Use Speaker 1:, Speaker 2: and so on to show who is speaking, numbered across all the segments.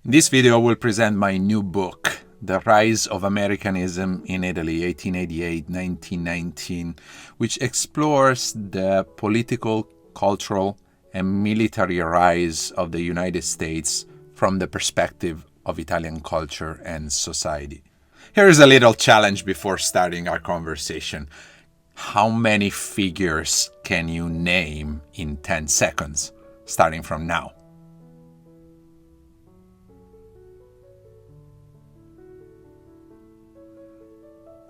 Speaker 1: In this video, I will present my new book, The Rise of Americanism in Italy, 1888-1919, which explores the political, cultural, and military rise of the United States from the perspective of Italian culture and society. Here is a little challenge before starting our conversation. How many figures can you name in 10 seconds, starting from now?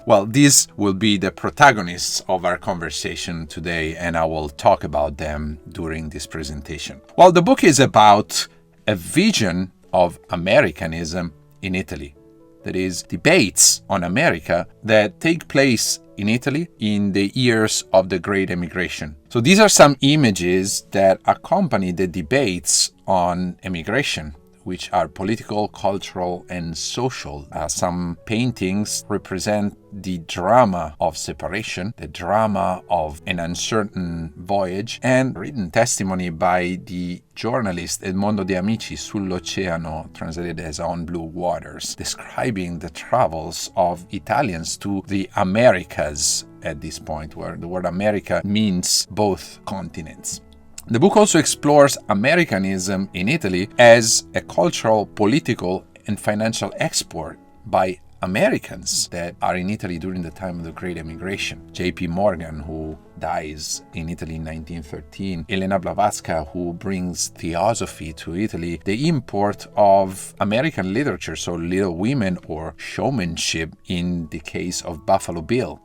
Speaker 1: Well, these will be the protagonists of our conversation today, and I will talk about them during this presentation. Well, the book is about a vision of Americanism in Italy. That is, debates on America that take place in Italy in the years of the Great Emigration. So these are some images that accompany the debates on emigration, which are political, cultural, and social. Some paintings represent the drama of separation, the drama of an uncertain voyage, and written testimony by the journalist Edmondo De Amici sull'Oceano, translated as On Blue Waters, describing the travels of Italians to the Americas at this point, where the word America means both continents. The book also explores Americanism in Italy as a cultural, political, and financial export by Americans that are in Italy during the time of the Great Emigration. J.P. Morgan, who dies in Italy in 1913, Elena Blavatsky, who brings theosophy to Italy, the import of American literature, so Little Women or showmanship in the case of Buffalo Bill.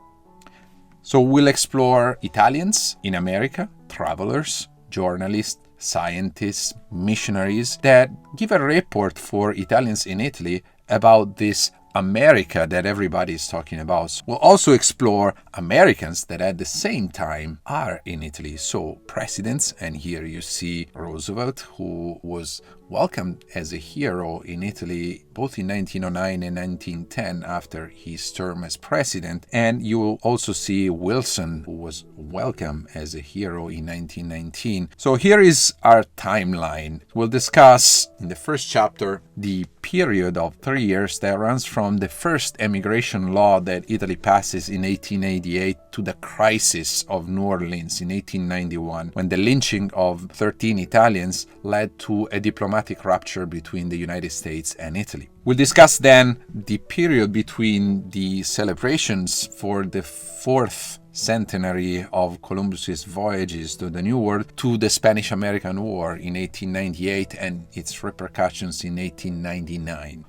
Speaker 1: So we'll explore Italians in America, travelers, journalists, scientists, missionaries that give a report for Italians in Italy about this America that everybody is talking about. We'll also explore Americans that at the same time are in Italy. So presidents, and here you see Roosevelt, who was welcomed as a hero in Italy both in 1909 and 1910 after his term as president. And you will also see Wilson, who was welcomed as a hero in 1919. So here is our timeline. We'll discuss in the first chapter the period of 3 years that runs from the first emigration law that Italy passes in 1888 to the crisis of New Orleans in 1891, when the lynching of 13 Italians led to a diplomatic rupture between the United States and Italy. We'll discuss then the period between the celebrations for the fourth centenary of Columbus's voyages to the New World to the Spanish-American War in 1898 and its repercussions in 1899.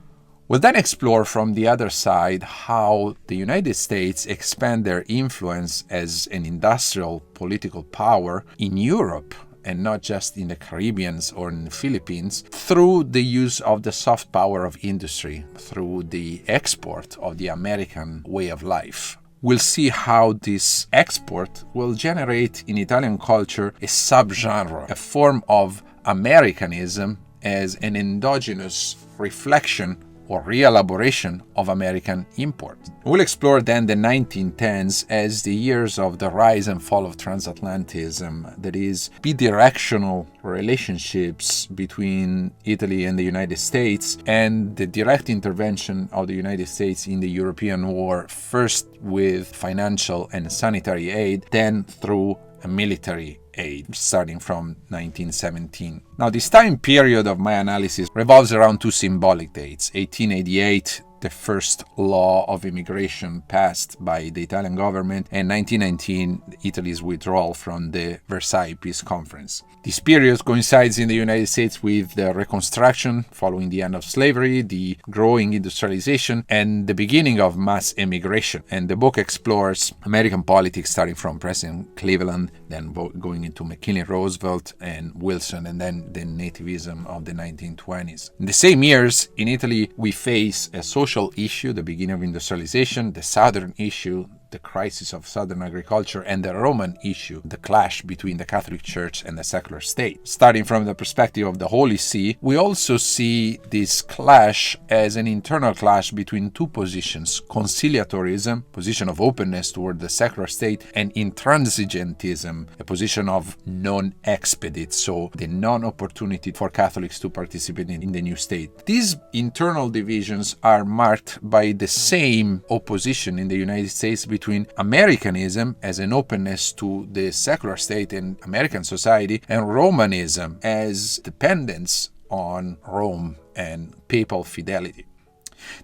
Speaker 1: We'll then explore from the other side how the United States expand their influence as an industrial political power in Europe, and not just in the Caribbean or in the Philippines, through the use of the soft power of industry, through the export of the American way of life. We'll see how this export will generate in Italian culture a subgenre, a form of Americanism as an endogenous reflection or re-elaboration of American import. We'll explore then the 1910s as the years of the rise and fall of transatlantism, that is, bidirectional relationships between Italy and the United States, and the direct intervention of the United States in the European war, first with financial and sanitary aid, then through a military aid, starting from 1917. Now, this time period of my analysis revolves around two symbolic dates: 1888, the first law of immigration passed by the Italian government, and 1919, Italy's withdrawal from the Versailles Peace Conference. This period coincides in the United States with the Reconstruction following the end of slavery, the growing industrialization, and the beginning of mass immigration. And the book explores American politics starting from President Cleveland, then going into McKinley, Roosevelt, and Wilson, and then the nativism of the 1920s. In the same years, in Italy, we face a social issue, the beginning of industrialization, the Southern issue, the crisis of southern agriculture and the Roman issue, the clash between the Catholic Church and the secular state. Starting from the perspective of the Holy See, we also see this clash as an internal clash between two positions: conciliatorism, position of openness toward the secular state, and intransigentism, a position of non-expedit, so the non-opportunity for Catholics to participate in the new state. These internal divisions are marked by the same opposition in the United States between Americanism as an openness to the secular state and American society, and Romanism as dependence on Rome and papal fidelity.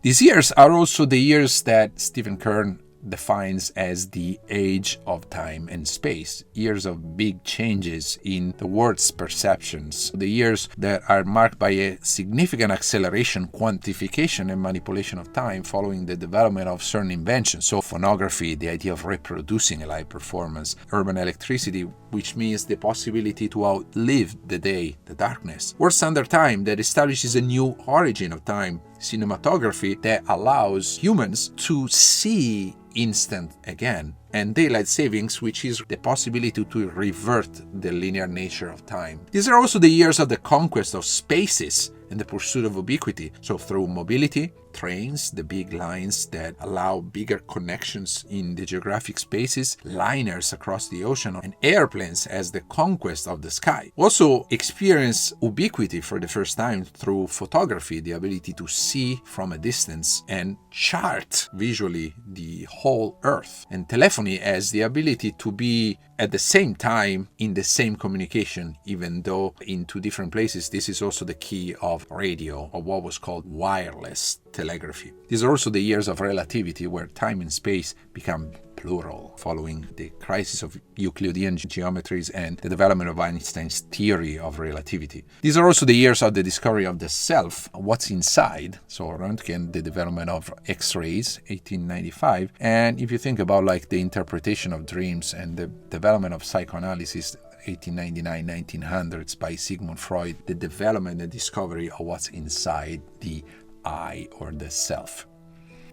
Speaker 1: These years are also the years that Stephen Kern defines as the age of time and space, years of big changes in the world's perceptions, the years that are marked by a significant acceleration, quantification, and manipulation of time following the development of certain inventions. So phonography, the idea of reproducing a live performance, urban electricity, which means the possibility to outlive the day, the darkness. World standard time that establishes a new origin of time, cinematography that allows humans to see instant again, and daylight savings, which is the possibility to revert the linear nature of time. These are also the years of the conquest of spaces and the pursuit of ubiquity. So through mobility, trains, the big lines that allow bigger connections in the geographic spaces, liners across the ocean, and airplanes as the conquest of the sky. Also experience ubiquity for the first time through photography, the ability to see from a distance and chart visually the whole earth, and telephony as the ability to be at the same time in the same communication, even though in two different places. This is also the key of radio, or what was called wireless telegraphy. These are also the years of relativity, where time and space become plural, following the crisis of Euclidean geometries and the development of Einstein's theory of relativity. These are also the years of the discovery of the self, what's inside. So Röntgen, the development of X-rays, 1895. And if you think about like the interpretation of dreams and the development of psychoanalysis, 1899, 1900s by Sigmund Freud, the development and discovery of what's inside the I, or the self.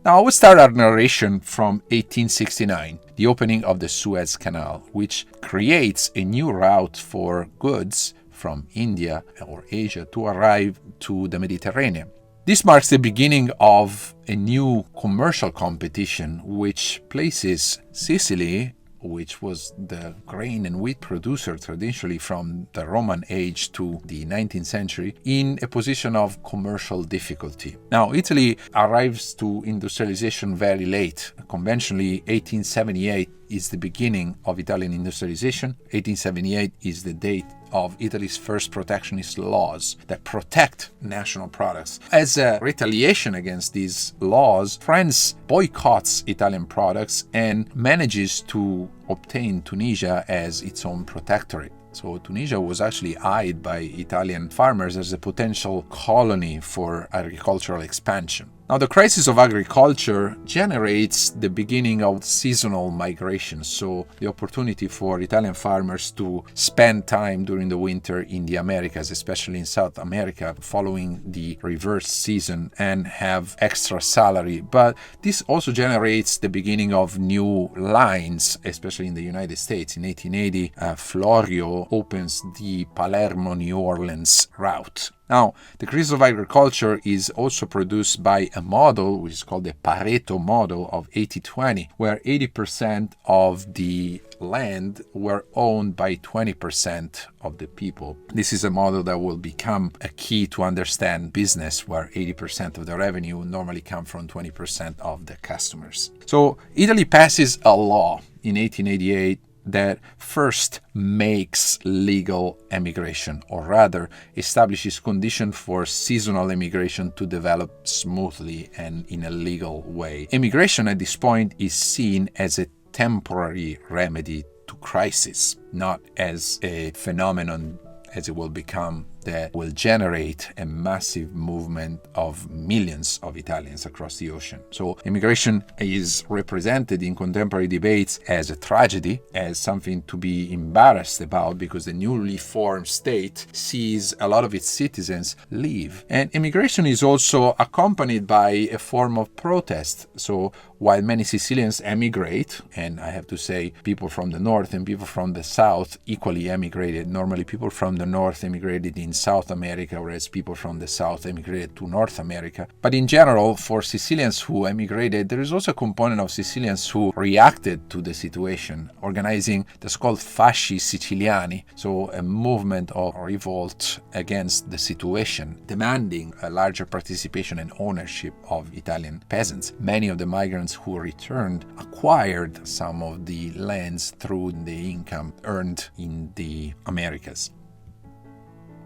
Speaker 1: Now, I will start our narration from 1869, the opening of the Suez Canal, which creates a new route for goods from India or Asia to arrive to the Mediterranean. This marks the beginning of a new commercial competition, which places Sicily, which was the grain and wheat producer traditionally from the Roman age to the 19th century, in a position of commercial difficulty. Now, Italy arrives to industrialization very late. Conventionally, 1878 is the beginning of Italian industrialization. 1878 is the date of Italy's first protectionist laws that protect national products. As a retaliation against these laws, France boycotts Italian products and manages to obtain Tunisia as its own protectorate. So Tunisia was actually eyed by Italian farmers as a potential colony for agricultural expansion. Now, the crisis of agriculture generates the beginning of seasonal migration, so the opportunity for Italian farmers to spend time during the winter in the Americas, especially in South America, following the reverse season, and have extra salary. But this also generates the beginning of new lines, especially in the United States. In 1880, Florio opens the Palermo-New Orleans route. Now, the crisis of agriculture is also produced by a model which is called the Pareto model of 80-20, where 80% of the land were owned by 20% of the people. This is a model that will become a key to understand business, where 80% of the revenue normally come from 20% of the customers. So Italy passes a law in 1888 that first makes legal emigration, or rather establishes conditions for seasonal immigration to develop smoothly and in a legal way. Immigration at this point is seen as a temporary remedy to crisis, not as a phenomenon as it will become that will generate a massive movement of millions of Italians across the ocean. So immigration is represented in contemporary debates as a tragedy, as something to be embarrassed about, because the newly formed state sees a lot of its citizens leave. And immigration is also accompanied by a form of protest. So while many Sicilians emigrate, and I have to say people from the north and people from the south equally emigrated. Normally people from the north emigrated in South America, whereas people from the south emigrated to North America. But in general, for Sicilians who emigrated, there is also a component of Sicilians who reacted to the situation, organizing the so-called Fasci Siciliani, so a movement of revolt against the situation, demanding a larger participation and ownership of Italian peasants. Many of the migrants who returned acquired some of the lands through the income earned in the Americas.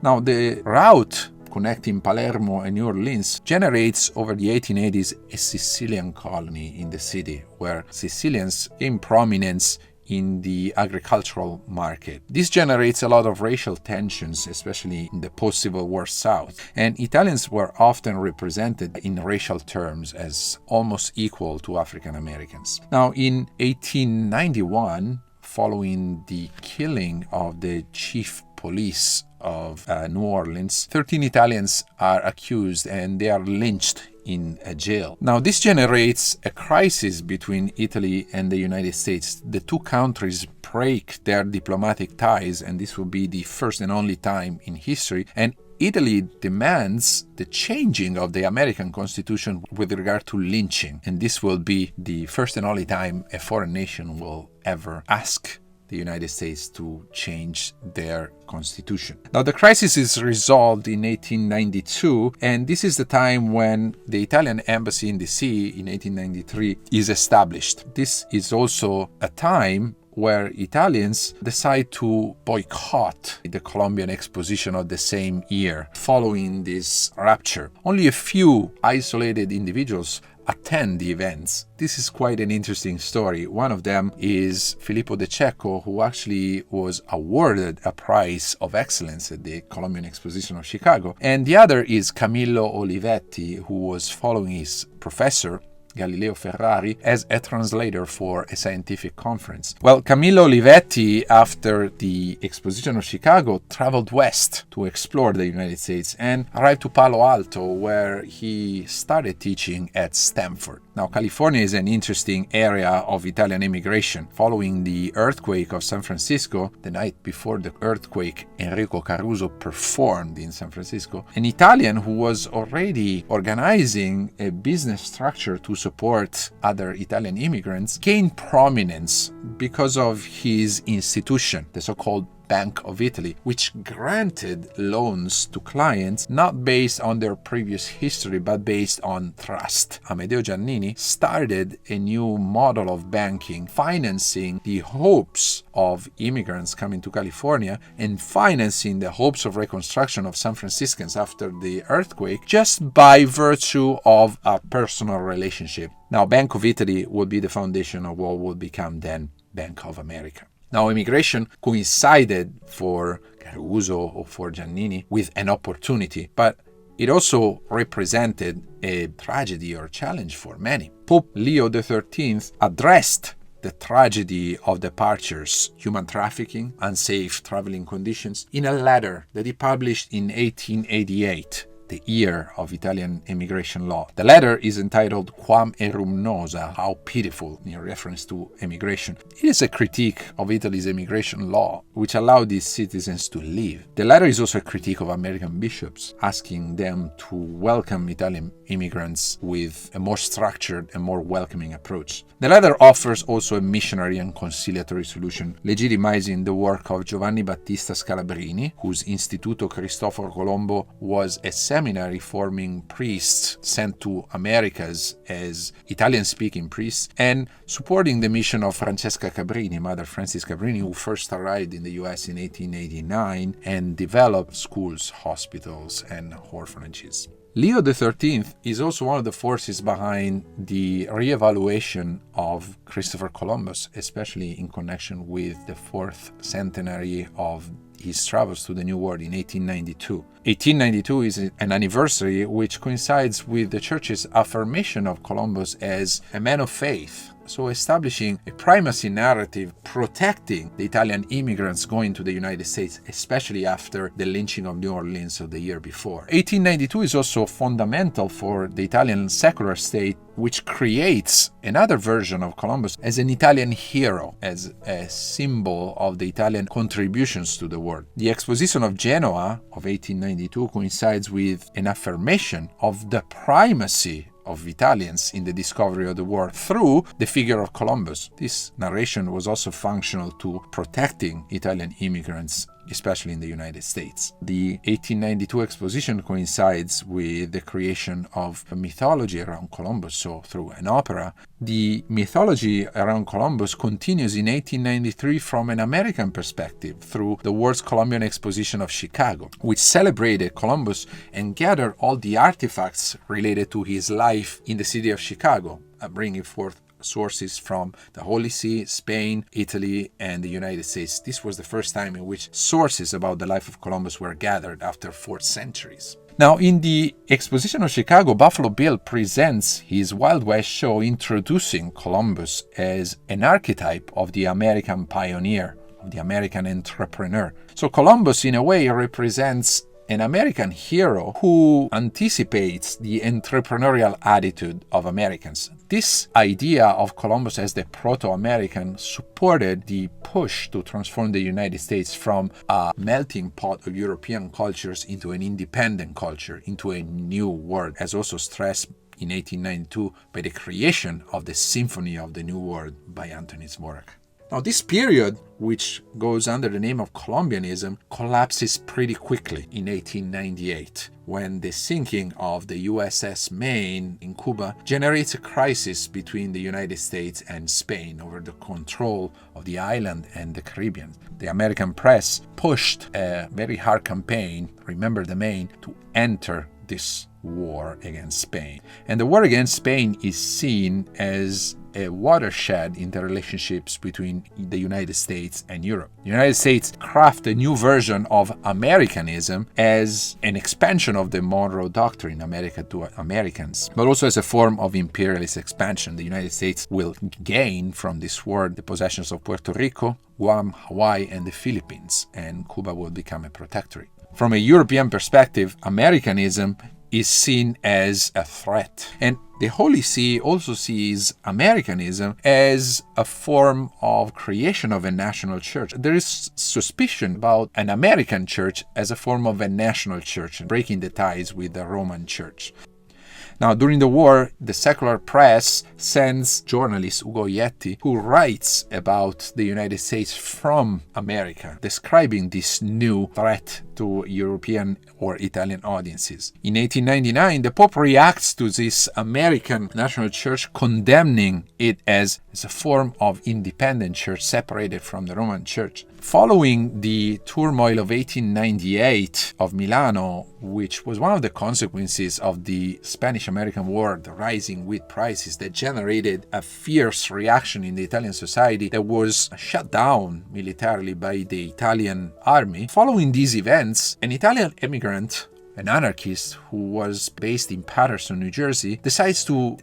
Speaker 1: Now, the route connecting Palermo and New Orleans generates over the 1880s a Sicilian colony in the city, where Sicilians gain prominence in the agricultural market. This generates a lot of racial tensions, especially in the post-Civil War South. And Italians were often represented in racial terms as almost equal to African Americans. Now, in 1891, following the killing of the chief police of New Orleans, 13 Italians are accused and they are lynched in a jail. Now, this generates a crisis between Italy and the United States. The two countries break their diplomatic ties, and this will be the first and only time in history. And Italy demands the changing of the American Constitution with regard to lynching. And this will be the first and only time a foreign nation will ever ask the United States to change their constitution. Now, the crisis is resolved in 1892, and this is the time when the Italian embassy in DC in 1893 is established. This is also a time where Italians decide to boycott the Columbian Exposition of the same year. Following this rupture, only a few isolated individuals attend the events. This is quite an interesting story. One of them is Filippo De Cecco, who actually was awarded a prize of excellence at the Columbian Exposition of Chicago. And the other is Camillo Olivetti, who was following his professor, Galileo Ferrari, as a translator for a scientific conference. Well, Camillo Olivetti, after the Exposition of Chicago, traveled west to explore the United States and arrived to Palo Alto, where he started teaching at Stanford. Now, California is an interesting area of Italian immigration. Following the earthquake of San Francisco, the night before the earthquake, Enrico Caruso performed in San Francisco. An Italian who was already organizing a business structure to support other Italian immigrants gained prominence because of his institution, the so-called Bank of Italy, which granted loans to clients not based on their previous history but based on trust. Amedeo Giannini started a new model of banking, financing the hopes of immigrants coming to California and financing the hopes of reconstruction of San Franciscans after the earthquake just by virtue of a personal relationship. Now, Bank of Italy would be the foundation of what would become then Bank of America. Now, immigration coincided for Caruso or for Giannini with an opportunity, but it also represented a tragedy or challenge for many. Pope Leo XIII addressed the tragedy of departures, human trafficking, unsafe traveling conditions, in a letter that he published in 1888. The year of Italian immigration law. The letter is entitled Quam Erum Nosa, how pitiful, in reference to immigration. It is a critique of Italy's immigration law, which allowed these citizens to leave. The letter is also a critique of American bishops, asking them to welcome Italian immigrants with a more structured and more welcoming approach. The letter offers also a missionary and conciliatory solution, legitimizing the work of Giovanni Battista Scalabrini, whose Instituto Cristoforo Colombo was a seminary forming priests sent to Americas as Italian-speaking priests, and supporting the mission of Francesca Cabrini, Mother Frances Cabrini, who first arrived in the US in 1889 and developed schools, hospitals, and orphanages. Leo XIII is also one of the forces behind the re-evaluation of Christopher Columbus, especially in connection with the 4th centenary of his travels to the New World in 1892. 1892 is an anniversary which coincides with the Church's affirmation of Columbus as a man of faith, so establishing a primacy narrative protecting the Italian immigrants going to the United States, especially after the lynching of New Orleans of the year before. 1892 is also fundamental for the Italian secular state, which creates another version of Columbus as an Italian hero, as a symbol of the Italian contributions to the world. The Exposition of Genoa of 1892 coincides with an affirmation of the primacy of Italians in the discovery of the world through the figure of Columbus. This narration was also functional to protecting Italian immigrants, especially in the United States. The 1892 exposition coincides with the creation of a mythology around Columbus, so through an opera. The mythology around Columbus continues in 1893 from an American perspective through the World's Columbian Exposition of Chicago, which celebrated Columbus and gathered all the artifacts related to his life in the city of Chicago, bringing forth sources from the Holy See, Spain, Italy, and the United States. This was the first time in which sources about the life of Columbus were gathered after 4 centuries. Now, in the Exposition of Chicago, Buffalo Bill presents his Wild West show introducing Columbus as an archetype of the American pioneer, of the American entrepreneur. So Columbus, in a way, represents an American hero who anticipates the entrepreneurial attitude of Americans. This idea of Columbus as the proto-American supported the push to transform the United States from a melting pot of European cultures into an independent culture, into a new world, as also stressed in 1892 by the creation of the Symphony of the New World by Antonin Dvorak. Now, this period, which goes under the name of Columbianism, collapses pretty quickly in 1898, when the sinking of the USS Maine in Cuba generates a crisis between the United States and Spain over the control of the island and the Caribbean. The American press pushed a very hard campaign, Remember the Maine, to enter this war against Spain. And the war against Spain is seen as a watershed in the relationships between the United States and Europe. The United States crafted a new version of Americanism as an expansion of the Monroe Doctrine, America to Americans, but also as a form of imperialist expansion. The United States will gain from this war the possessions of Puerto Rico, Guam, Hawaii, and the Philippines, and Cuba will become a protectorate. From a European perspective, Americanism is seen as a threat. And the Holy See also sees Americanism as a form of creation of a national church. There is suspicion about an American church as a form of a national church, breaking the ties with the Roman church. Now, during the war, the secular press sends journalist Ugo Yetti, who writes about the United States from America, describing this new threat to European or Italian audiences. In 1899, the Pope reacts to this American national church, condemning it as a form of independent church separated from the Roman church. Following the turmoil of 1898 of Milano, which was one of the consequences of the Spanish-American War, the rising wheat prices that generated a fierce reaction in the Italian society that was shut down militarily by the Italian army. Following these events, an Italian immigrant, an anarchist who was based in Paterson, New Jersey, decides to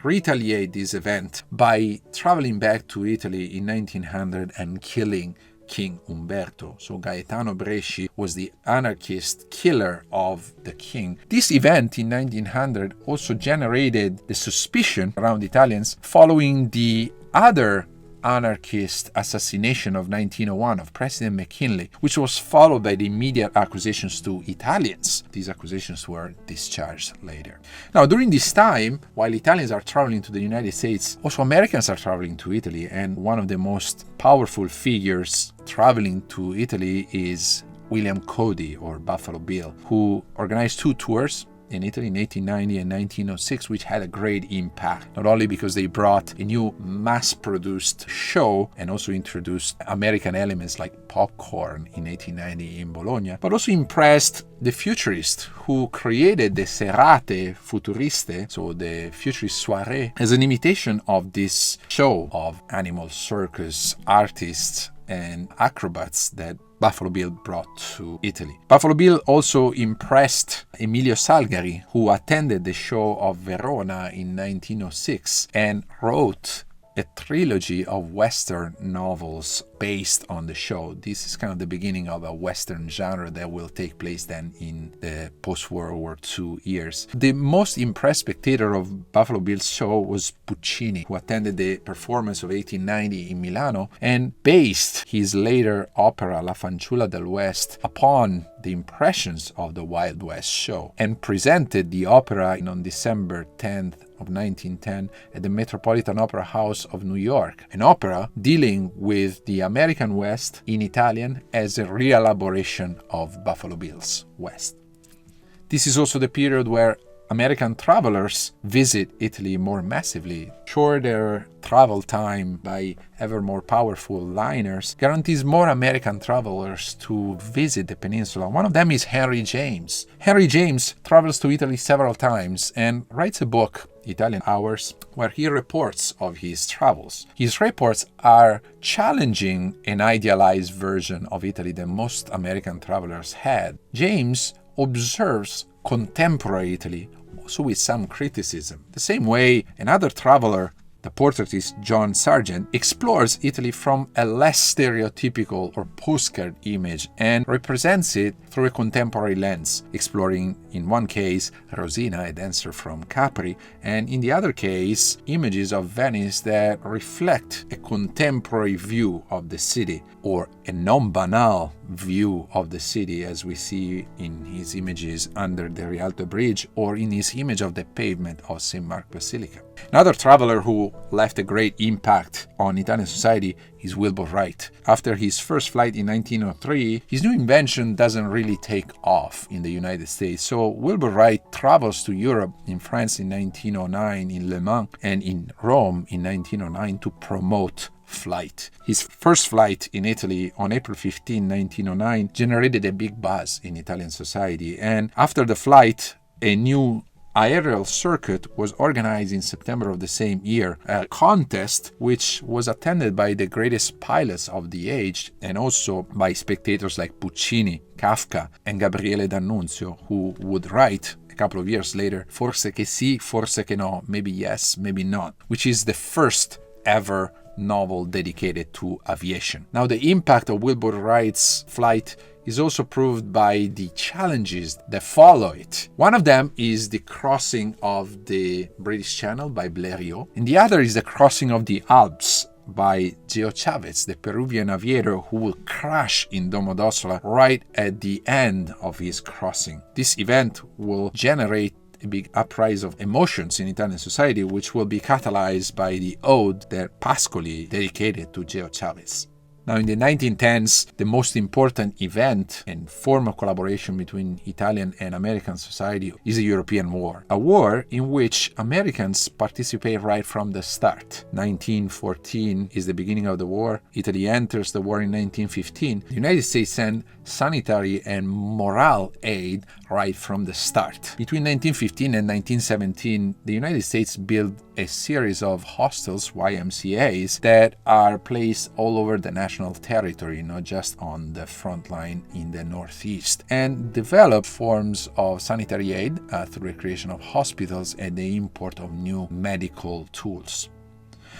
Speaker 1: retaliate this event by traveling back to Italy in 1900 and killing King Umberto. So Gaetano Bresci was the anarchist killer of the king. This event in 1900 also generated the suspicion around Italians following the other anarchist assassination of 1901 of President McKinley, which was followed by the immediate accusations to Italians. These accusations were discharged later. Now, during this time, while Italians are traveling to the United States, also Americans are traveling to Italy, and one of the most powerful figures traveling to Italy is William Cody, or Buffalo Bill, who organized 2 tours in Italy in 1890 and 1906, which had a great impact, not only because they brought a new mass-produced show and also introduced American elements like popcorn in 1890 in Bologna, but also impressed the futurists who created the Serate Futuriste, so the futurist soirée, as an imitation of this show of animal circus artists and acrobats that Buffalo Bill brought to Italy. Buffalo Bill also impressed Emilio Salgari, who attended the show of Verona in 1906 and wrote a trilogy of Western novels based on the show. This is kind of the beginning of a Western genre that will take place then in the post-World War II years. The most impressed spectator of Buffalo Bill's show was Puccini, who attended the performance of 1890 in Milano and based his later opera La Fanciulla del West upon the impressions of the Wild West show and presented the opera on December 10th of 1910 at the Metropolitan Opera House of New York, an opera dealing with the American West in Italian as a re-elaboration of Buffalo Bill's West. This is also the period where American travelers visit Italy more massively. Shorter travel time by ever more powerful liners guarantees more American travelers to visit the peninsula. One of them is Henry James. Henry James travels to Italy several times and writes a book, Italian Hours, where he reports of his travels. His reports are challenging an idealized version of Italy that most American travelers had. James observes contemporary Italy, also with some criticism. The same way another traveler, the portraitist John Sargent, explores Italy from a less stereotypical or postcard image and represents it through a contemporary lens, exploring in one case Rosina, a dancer from Capri, and in the other case images of Venice that reflect a contemporary view of the city, or a non-banal view of the city as we see in his images under the Rialto Bridge or in his image of the pavement of St. Mark Basilica. Another traveler who left a great impact on Italian society is Wilbur Wright. After his first flight in 1903, his new invention doesn't really take off in the United States. So Wilbur Wright travels to Europe, in France in 1909, in Le Mans, and in Rome in 1909 to promote flight. His first flight in Italy on April 15, 1909 generated a big buzz in Italian society, and after the flight, a new aerial circuit was organized in September of the same year, a contest which was attended by the greatest pilots of the age and also by spectators like Puccini, Kafka, and Gabriele D'Annunzio, who would write a couple of years later, Forse che sì, forse che no, maybe yes, maybe not, which is the first ever novel dedicated to aviation. Now, the impact of Wilbur Wright's flight is also proved by the challenges that follow it. One of them is the crossing of the British Channel by Blériot, and the other is the crossing of the Alps by Geo Chavez, the Peruvian aviator who will crash in Domodossola right at the end of his crossing. This event will generate a big uprising of emotions in Italian society, which will be catalyzed by the ode that Pascoli dedicated to Geo Chavez. Now, in the 1910s, the most important event and form of collaboration between Italian and American society is the European War, a war in which Americans participate right from the start. 1914 is the beginning of the war. Italy enters the war in 1915. The United States sent sanitary and morale aid right from the start. Between 1915 and 1917, the United States built a series of hostels, YMCAs, that are placed all over the national territory, not just on the front line in the Northeast, and developed forms of sanitary aid through the creation of hospitals and the import of new medical tools.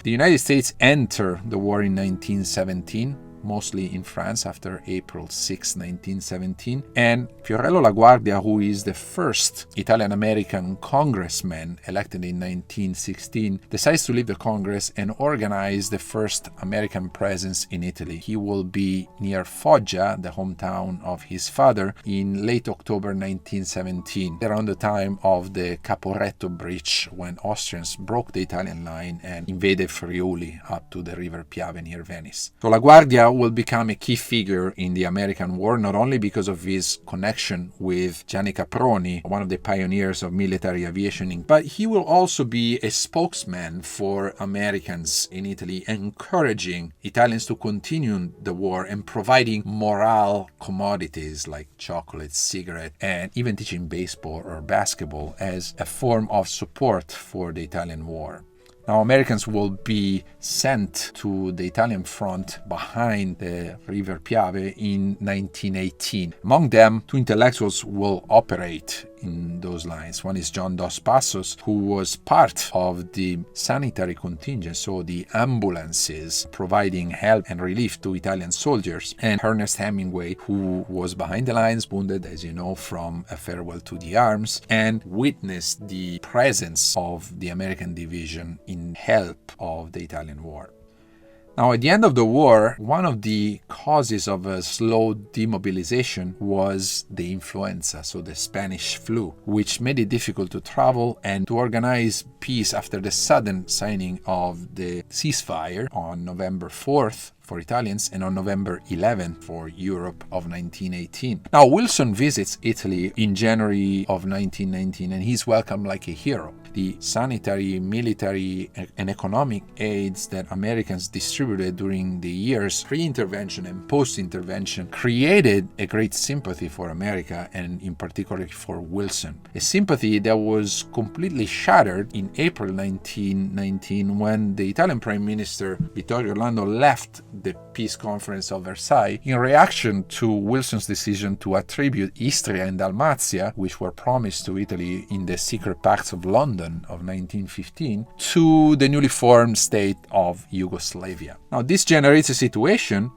Speaker 1: The United States entered the war in 1917, mostly in France after April 6, 1917. And Fiorello LaGuardia, who is the first Italian-American congressman elected in 1916, decides to leave the Congress and organize the first American presence in Italy. He will be near Foggia, the hometown of his father, in late October 1917, around the time of the Caporetto Breach, when Austrians broke the Italian line and invaded Friuli up to the river Piave near Venice. So LaGuardia Sciarra will become a key figure in the American war, not only because of his connection with Gianni Caproni, one of the pioneers of military aviation, but he will also be a spokesman for Americans in Italy, encouraging Italians to continue the war and providing morale commodities like chocolate, cigarette, and even teaching baseball or basketball as a form of support for the Italian war. Now, Americans will be sent to the Italian front behind the River Piave in 1918. Among them, two intellectuals will operate in those lines. One is John Dos Passos, who was part of the sanitary contingent, so the ambulances providing help and relief to Italian soldiers, and Ernest Hemingway, who was behind the lines, wounded, as you know, from A Farewell to the Arms, and witnessed the presence of the American division in help of the Italian war. Now, at the end of the war, one of the causes of a slow demobilization was the influenza, so the Spanish flu, which made it difficult to travel and to organize peace after the sudden signing of the ceasefire on November 4th for Italians and on November 11th for Europe of 1918. Now, Wilson visits Italy in January of 1919 and he's welcomed like a hero. The sanitary, military, and economic aids that Americans distributed during the years pre-intervention and post-intervention created a great sympathy for America and in particular for Wilson. A sympathy that was completely shattered in April 1919 when the Italian Prime Minister Vittorio Orlando left the peace conference of Versailles in reaction to Wilson's decision to attribute Istria and Dalmatia, which were promised to Italy in the Secret Pacts of London of 1915, to the newly formed state of Yugoslavia. Now, this generates a situation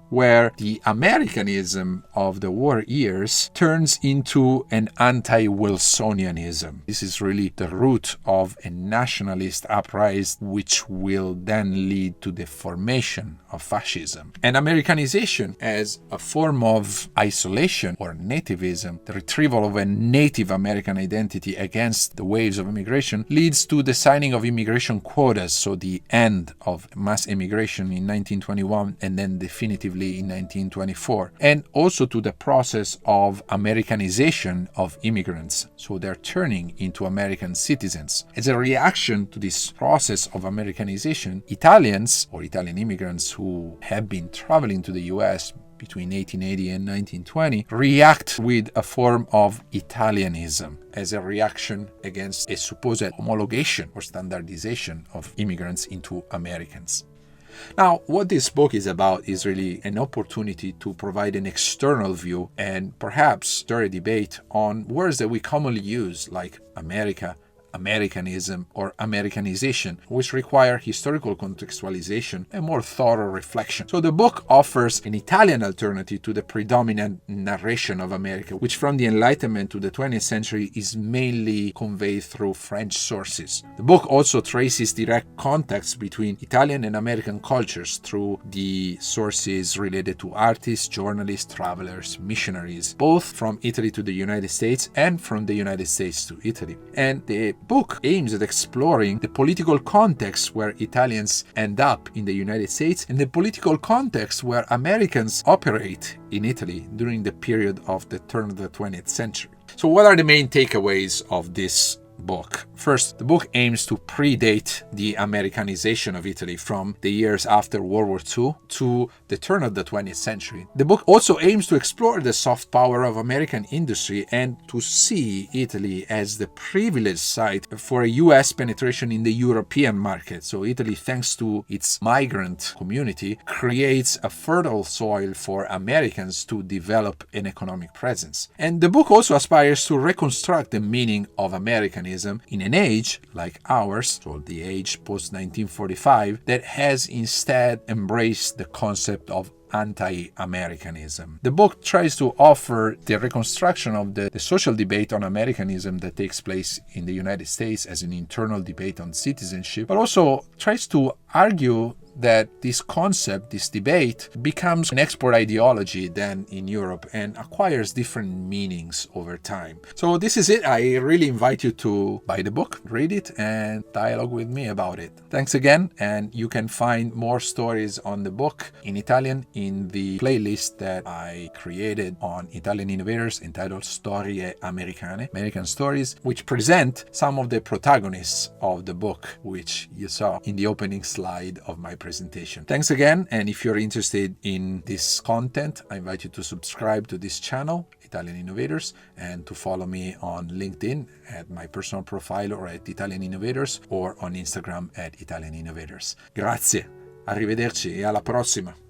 Speaker 1: where the Americanism of the war years turns into an anti-Wilsonianism. This is really the root of a nationalist uprising, which will then lead to the formation of fascism. And Americanization as a form of isolation or nativism, the retrieval of a Native American identity against the waves of immigration, leads to the signing of immigration quotas, so the end of mass immigration in 1921 and then definitively in 1924, and also to the process of Americanization of immigrants, so they're turning into American citizens. As a reaction to this process of Americanization, Italians or Italian immigrants who have been traveling to the US between 1880 and 1920 react with a form of Italianism as a reaction against a supposed homologation or standardization of immigrants into Americans. Now, what this book is about is really an opportunity to provide an external view and perhaps start a debate on words that we commonly use like America, Americanism, or Americanization, which require historical contextualization and more thorough reflection. So the book offers an Italian alternative to the predominant narration of America, which from the Enlightenment to the 20th century is mainly conveyed through French sources. The book also traces direct contacts between Italian and American cultures through the sources related to artists, journalists, travelers, missionaries, both from Italy to the United States and from the United States to Italy. And the book aims at exploring the political context where Italians end up in the United States and the political context where Americans operate in Italy during the period of the turn of the 20th century. So what are the main takeaways of this book? First, the book aims to predate the Americanization of Italy from the years after World War II to the turn of the 20th century. The book also aims to explore the soft power of American industry and to see Italy as the privileged site for a US penetration in the European market. So Italy, thanks to its migrant community, creates a fertile soil for Americans to develop an economic presence. And the book also aspires to reconstruct the meaning of Americanism in an age like ours, so the age post-1945, that has instead embraced the concept of anti-Americanism. The book tries to offer the reconstruction of the social debate on Americanism that takes place in the United States as an internal debate on citizenship, but also tries to argue that this concept, this debate, becomes an export ideology then in Europe and acquires different meanings over time. So this is it. I really invite you to buy the book, read it, and dialogue with me about it. Thanks again, and you can find more stories on the book in Italian in the playlist that I created on Italian Innovators entitled Storie Americane, American Stories, which present some of the protagonists of the book, which you saw in the opening slide of my presentation. Thanks again, and if you're interested in this content, I invite you to subscribe to this channel, Italian Innovators, and to follow me on LinkedIn at my personal profile or at Italian Innovators, or on Instagram at Italian Innovators. Grazie, arrivederci e alla prossima!